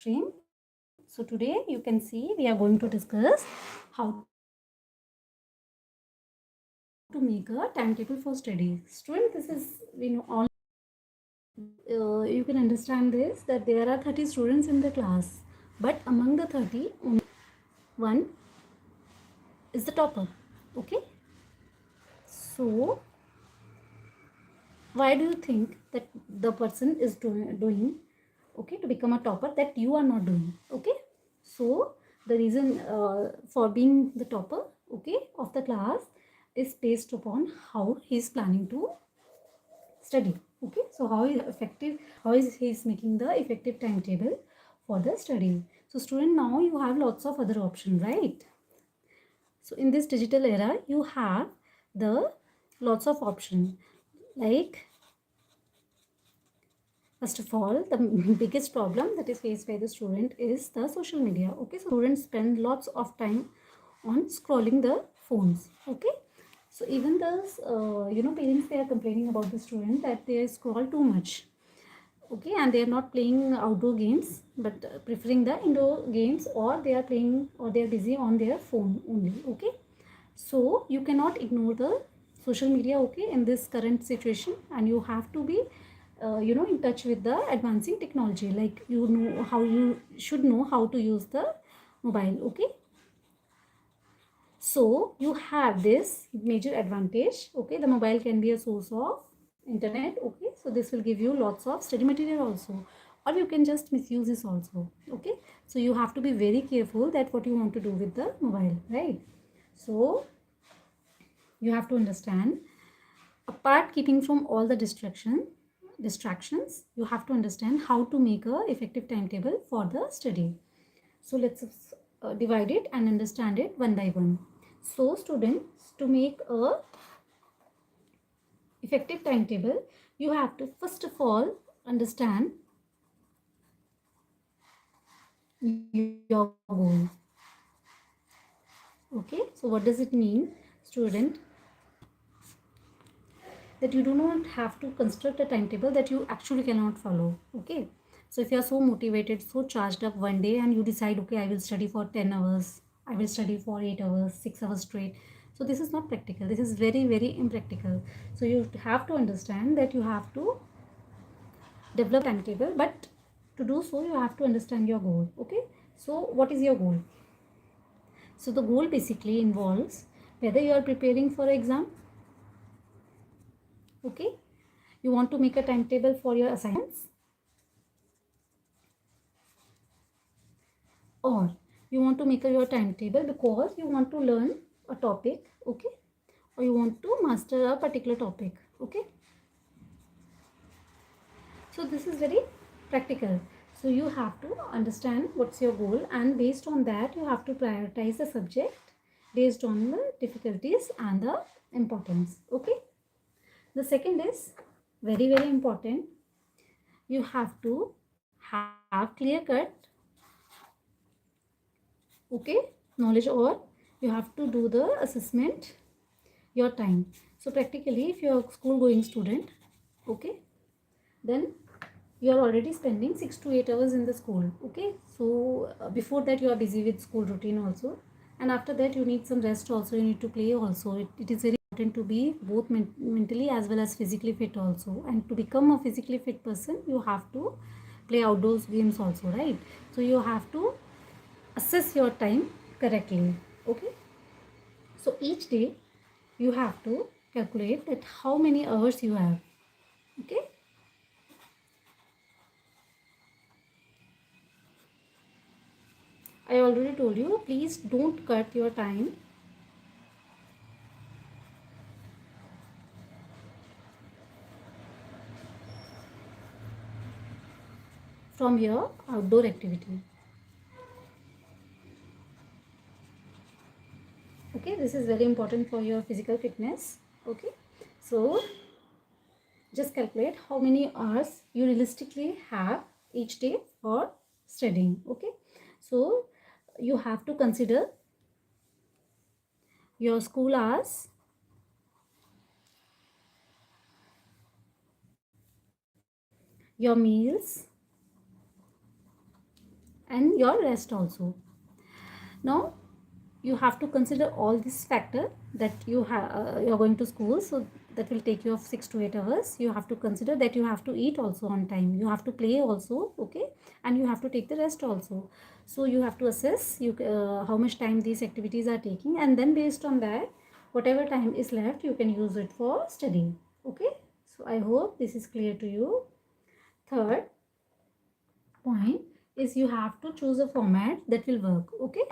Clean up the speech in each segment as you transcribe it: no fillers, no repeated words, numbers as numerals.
stream. So today you can see we are going to discuss how to make a timetable for study. Student, this is all you can understand this, that there are 30 students in the class, but among the 30 only one is the topper. Okay, so why do you think that the person is doing okay to become a topper that you are not doing? Okay, so the reason for being the topper, okay, of the class is based upon how he is planning to study. Okay, so how is he is making the effective timetable for the study. So student, now you have lots of other options, right? So in this digital era you have the lots of options, like first of all, the biggest problem that is faced by the student is the social media. Okay, so students spend lots of time on scrolling the phones. Okay, so even the parents, they are complaining about the student that they scroll too much. Okay, and they are not playing outdoor games but preferring the indoor games, or they are playing, or they are busy on their phone only. Okay, so you cannot ignore the social media, okay, in this current situation, and you have to be in touch with the advancing technology, like you should know how to use the mobile. Okay, so you have this major advantage. Okay, the mobile can be a source of internet. Okay, so this will give you lots of study material also, or you can just misuse this also. Okay, so you have to be very careful that what you want to do with the mobile, right? So you have to understand, apart keeping from all the distractions, you have to understand how to make a effective timetable for the study. So let's divide it and understand it one by one. So students, to make a effective timetable, you have to first of all understand your goal. Okay, so what does it mean, student? That you do not have to construct a timetable that you actually cannot follow. Okay, so if you are so motivated, so charged up one day, and you decide, okay, I will study for 10 hours, I will study for 8 hours, 6 hours straight, so this is not practical, this is very very impractical. So you have to understand that you have to develop timetable, but to do so you have to understand your goal. Okay, so what is your goal? So the goal basically involves whether you are preparing for exam. Okay, you want to make a timetable for your assignments, or you want to make your timetable because you want to learn a topic. Okay, or you want to master a particular topic. Okay, so this is very practical. So you have to understand what's your goal, and based on that you have to prioritize the subject based on the difficulties and the importance. Okay, the second is very very important. You have to have clear cut, okay, knowledge, or you have to do the assessment your time. So practically, if you're a school going student, okay, then you are already spending 6 to 8 hours in the school. Okay, so before that you are busy with school routine also, and after that you need some rest also, you need to play also. It is very important to be both mentally as well as physically fit also, and to become a physically fit person you have to play outdoors games also, right? So you have to assess your time correctly. Okay, so each day you have to calculate that how many hours you have. Okay, I already told you, please don't cut your time from your outdoor activity. Okay, this is very important for your physical fitness. Okay, so just calculate how many hours you realistically have each day for studying. Okay, so you have to consider your school hours, your meals, and your rest also. Now you have to consider all this factor that you're going to school, so that will take you of 6 to 8 hours. You have to consider that you have to eat also on time, you have to play also, okay, and you have to take the rest also. So you have to assess how much time these activities are taking, and then based on that, whatever time is left, you can use it for studying. Okay, so I hope this is clear to you. Third point is you have to choose a format that will work. Okay,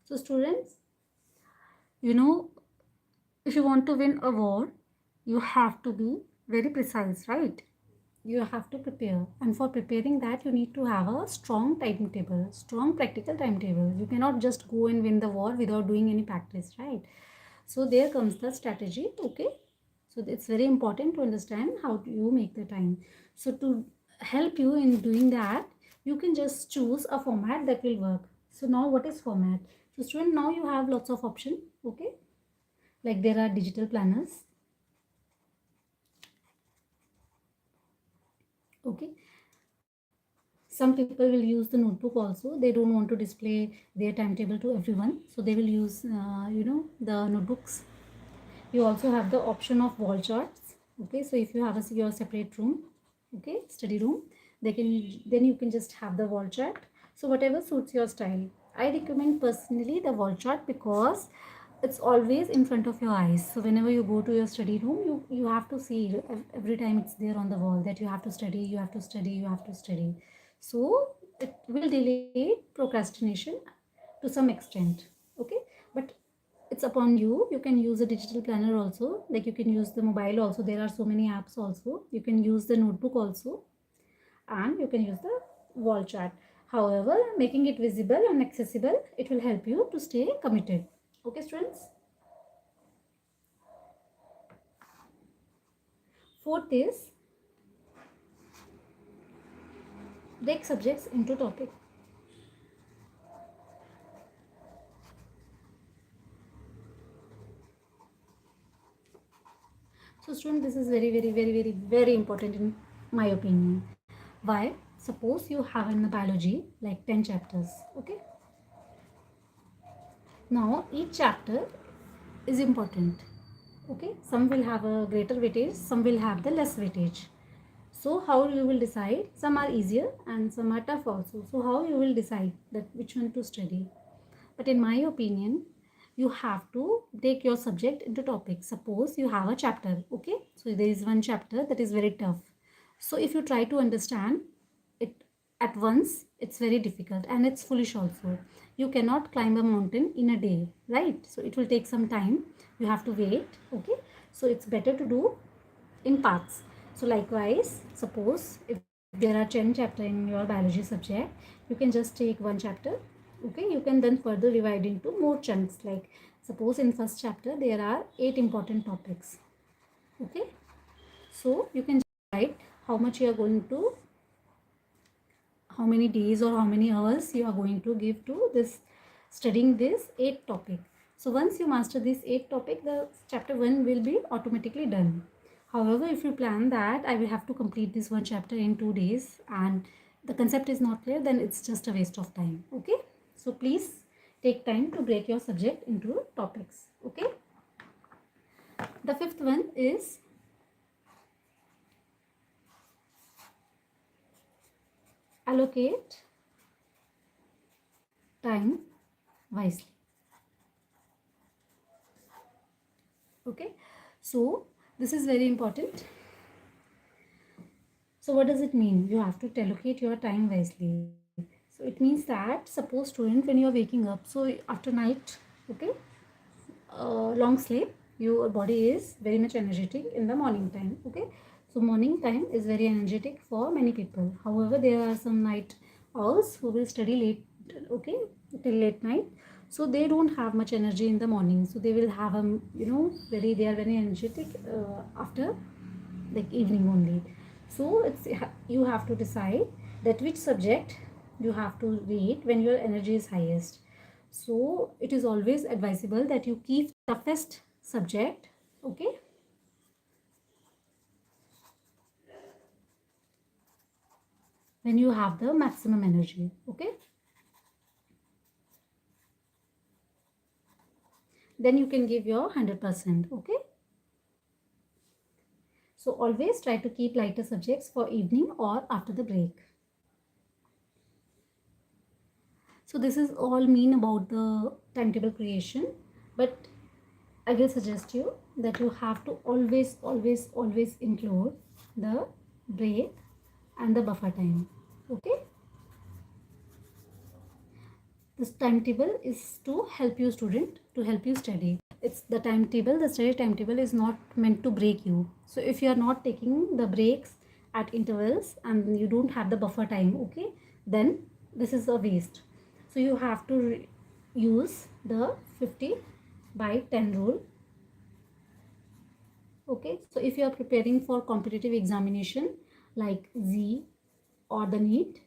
so students, you know, if you want to win a war, you have to be very precise, right? You have to prepare, and for preparing that, you need to have a strong timetable, strong practical timetable. You cannot just go and win the war without doing any practice, right? So there comes the strategy. Okay, so it's very important to understand how do you make the time. So to help you in doing that, you can just choose a format that will work. So now what is format? So student, now you have lots of option. Okay, like there are digital planners. Okay, some people will use the notebook also. They don't want to display their timetable to everyone, so they will use the notebooks. You also have the option of wall charts. Okay, so if you have your separate room, okay, study room, then you can just have the wall chart. So whatever suits your style. I recommend personally the wall chart because it's always in front of your eyes. So whenever you go to your study room, you have to see every time it's there on the wall that you have to study, you have to study, you have to study. So it will delay procrastination to some extent. Okay, but it's upon you. You can use a digital planner also, like you can use the mobile also. There are so many apps also. You can use the notebook also, and you can use the wall chart. However, making it visible and accessible, it will help you to stay committed. Okay students. Fourth is break subjects into topic. So student, this is very important in my opinion. Why? Suppose you have in the biology like 10 chapters. Okay, now each chapter is important. Okay, some will have a greater weightage, some will have the less weightage. So how you will decide? Some are easier and some are tough also. So how you will decide that which one to study? But in my opinion, you have to take your subject into topics. Suppose you have a chapter, okay? So there is one chapter that is very tough. So if you try to understand it at once, it's very difficult and it's foolish also. You cannot climb a mountain in a day, right? So it will take some time. You have to wait, okay? So it's better to do in parts. So likewise, suppose if there are 10 chapters in your biology subject, you can just take one chapter. Okay, you can then further divide into more chunks. Like suppose in first chapter there are 8 important topics. Okay, so you can write how much you are going to, how many days or how many hours you are going to give to this studying this 8 topic. So once you master this 8 topic, the chapter 1 will be automatically done. However, if you plan that I will have to complete this one chapter in 2 days and the concept is not clear, then it's just a waste of time. Okay, so please take time to break your subject into topics. Okay, the fifth one is allocate time wisely. Okay, so this is very important. So what does it mean? You have to allocate your time wisely. So it means that suppose student, when you are waking up, so after night, okay, long sleep, your body is very much energetic in the morning time. Okay, so morning time is very energetic for many people. However, there are some night owls who will study late, okay, till late night. So they don't have much energy in the morning. So they will have a they are very energetic after like evening only. So it's you have to decide that which subject you have to read when your energy is highest. So it is always advisable that you keep toughest subject, okay, when you have the maximum energy, okay. Then you can give your 100%, okay. So always try to keep lighter subjects for evening or after the break. So this is all mean about the timetable creation, but I will suggest you that you have to always include the break and the buffer time, okay. This timetable is to help you student, to help you study. It's the timetable, the study timetable is not meant to break you. So if you are not taking the breaks at intervals and you don't have the buffer time, okay, then this is a waste. So you have to use the 50 by 10 rule, okay. So if you are preparing for competitive examination like Z or the NEET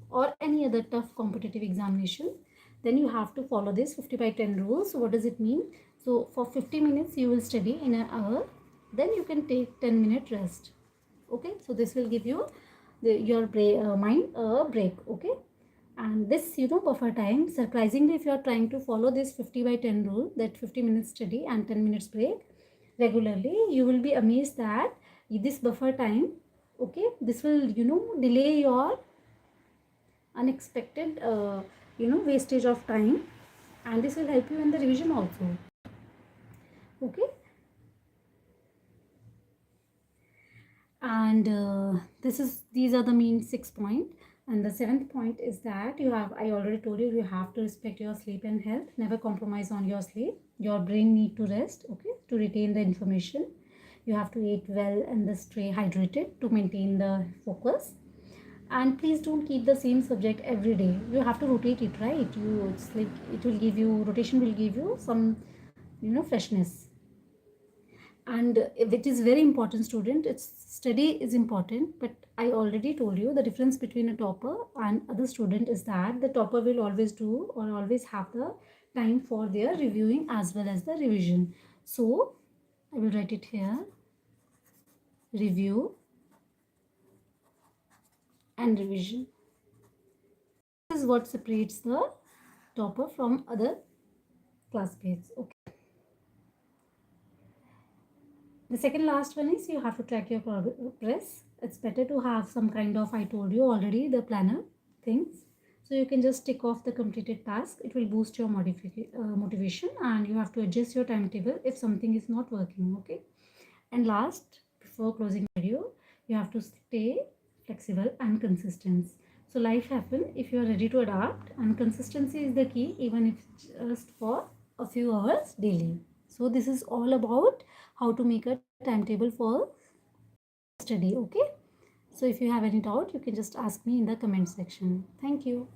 or any other tough competitive examination, then you have to follow this 50 by 10 rules. So what does it mean? So for 50 minutes you will study in an hour, then you can take 10-minute rest, okay. So this will give you your mind a break, okay. And this, buffer time, surprisingly, if you are trying to follow this 50 by 10 rule, that 50 minutes study and 10 minutes break regularly, you will be amazed that this buffer time, okay, this will delay your unexpected wastage of time, and this will help you in the revision also, okay. And these are the main 6 point. And the 7th point is that I already told you have to respect your sleep and health. Never compromise on your sleep. Your brain need to rest, okay, to retain the information. You have to eat well and stay hydrated to maintain the focus. And please don't keep the same subject every day. You have to rotate it, right? It's like it will give you, rotation will give you some freshness. And it is very important, student. It's study is important, but I already told you the difference between a topper and other student is that the topper will always do or always have the time for their reviewing as well as the revision. So I will write it here: review and revision. This is what separates the topper from other classmates, okay. The second last one is you have to track your progress. It's better to have some kind of, I told you already, the planner things. So you can just tick off the completed task. It will boost your motivation, and you have to adjust your timetable if something is not working, okay. And last, before closing video, you have to stay flexible and consistent. So life happens if you are ready to adapt, and consistency is the key, even if just for a few hours daily. So this is all about how to make a timetable for study, okay. So if you have any doubt, you can just ask me in the comment section. Thank you.